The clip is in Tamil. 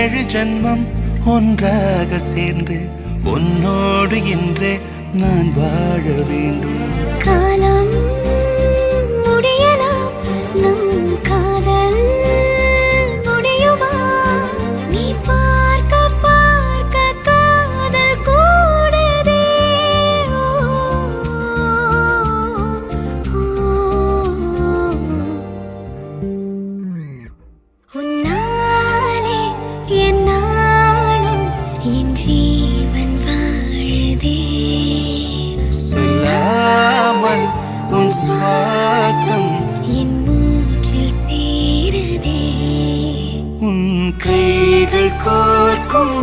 7 ஜென்மம் ஒன்றாக சேர்ந்து உன்னோடு இன்றே நான் வாழ வேண்டும். காலம் முடியலாம், நம் காதல் முடியுமா? நீ பார்க்க பார்க்க காதல் கூடுதே. உன்னாலே என் நாளும் என் ஜீவன் வாழுதே. சொல்லாமல் உன் சுவாசம் என் மூச்சில் சேருதே. உன் கைகள் கோர்க்கும்